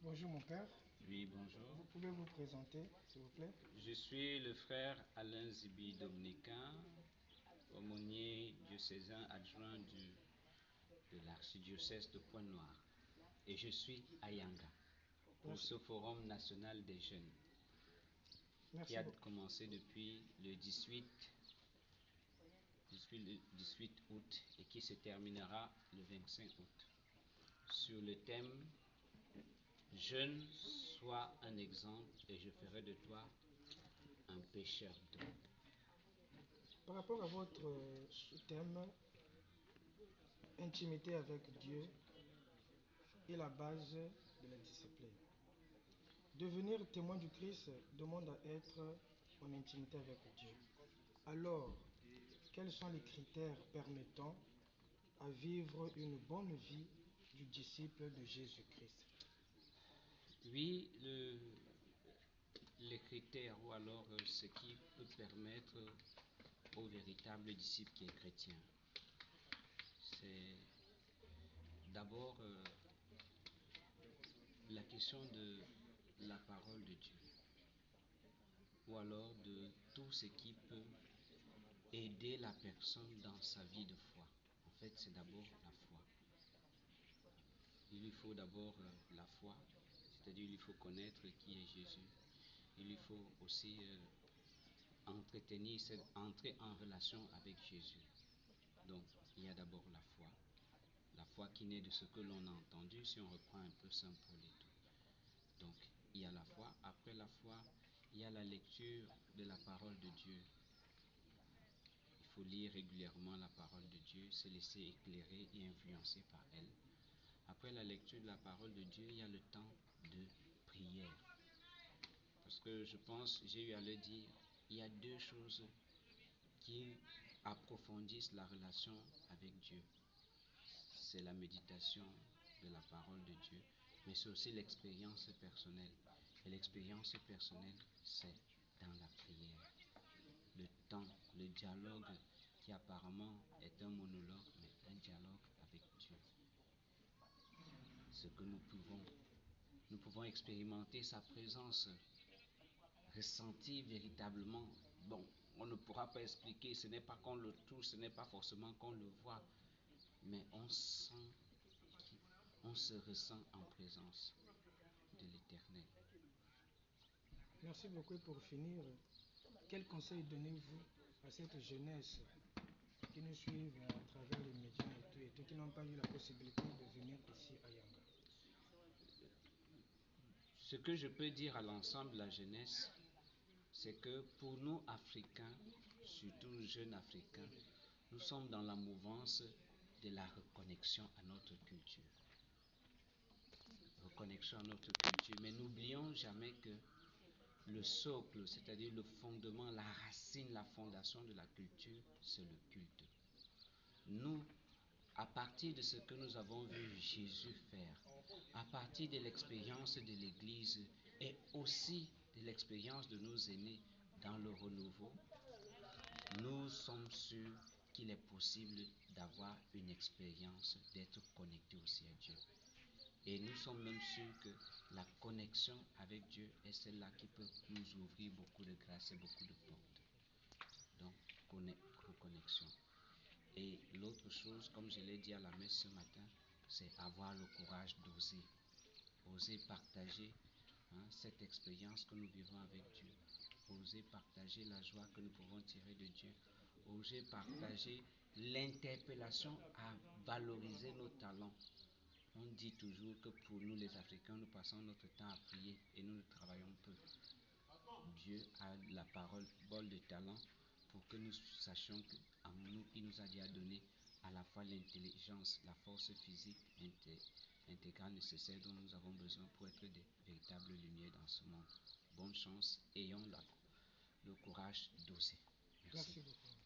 Bonjour mon père. Oui, bonjour. Vous pouvez vous présenter, s'il vous plaît? Je suis le frère Alain Zibi Dominicain, aumônier diocésain adjoint de l'archidiocèse de Pointe-Noire. Et je suis à Yanga pour Merci. ce forum national des jeunes qui Merci a beaucoup. commencé depuis le 18 août et qui se terminera le 25 août sur le thème Jeune, sois un exemple et je ferai de toi un pécheur d'eau. Par rapport à votre thème, intimité avec Dieu est la base de la discipline. Devenir témoin du Christ demande à être en intimité avec Dieu. Alors, quels sont les critères permettant à vivre une bonne vie du disciple de Jésus-Christ? Oui, les critères ou alors ce qui peut permettre au véritable disciple qui est chrétien, c'est d'abord la question de la parole de Dieu ou alors de tout ce qui peut aider la personne dans sa vie de foi. En fait, c'est d'abord la foi. Il lui faut d'abord la foi, c'est-à-dire il faut connaître qui est Jésus. Il lui faut aussi entrer en relation avec Jésus. Donc, il y a d'abord la foi qui naît de ce que l'on a entendu, si on reprend un peu Saint Paul et tout. Donc, il y a la foi. Après la foi, il y a la lecture de la parole de Dieu. Il faut lire régulièrement la parole de Dieu, se laisser éclairer et influencer par elle. Après la lecture de la parole de Dieu, il y a le temps de prière. Parce que je pense, j'ai eu à le dire, il y a deux choses qui approfondissent la relation avec Dieu. C'est la méditation de la parole de Dieu, mais c'est aussi l'expérience personnelle. Et l'expérience personnelle, c'est dans la prière. Le temps, le dialogue qui apparemment est un monologue, mais un dialogue avec Dieu. Ce que nous pouvons expérimenter sa présence, ressentir véritablement. Bon, on ne pourra pas expliquer, ce n'est pas qu'on le touche, ce n'est pas forcément qu'on le voit, mais on se ressent en présence de l'Éternel. Merci beaucoup. Pour finir, quel conseil donnez-vous à cette jeunesse qui nous suivent à travers les médias et tout, qui n'ont pas eu la possibilité de venir ici à Yanga? Ce que je peux dire à l'ensemble de la jeunesse, c'est que pour nous Africains, surtout jeunes Africains, nous sommes dans la mouvance de la reconnexion à notre culture. Reconnexion à notre culture, mais n'oublions jamais que le socle, c'est-à-dire le fondement, la racine, la fondation de la culture, c'est le culte. Nous, à partir de ce que nous avons vu Jésus faire, à partir de l'expérience de l'Église et aussi de l'expérience de nos aînés dans le renouveau, nous sommes sûrs qu'il est possible d'avoir une expérience, d'être connecté aussi à Dieu. Et nous sommes même sûrs que la connexion avec Dieu est celle-là qui peut nous ouvrir beaucoup de grâce et beaucoup de portes. Donc, reconnexion. Et l'autre chose, comme je l'ai dit à la messe ce matin, c'est avoir le courage d'oser. Oser partager cette expérience que nous vivons avec Dieu. Oser partager la joie que nous pouvons tirer de Dieu. Oser partager l'interpellation à valoriser nos talents. On dit toujours que pour nous les Africains, nous passons notre temps à prier et nous ne travaillons peu. Dieu a la parole, bol de talent, pour que nous sachions qu'en nous, il nous a déjà donné à la fois l'intelligence, la force physique intégrale nécessaire dont nous avons besoin pour être des véritables lumières dans ce monde. Bonne chance, ayons le courage d'oser. Merci. Merci beaucoup.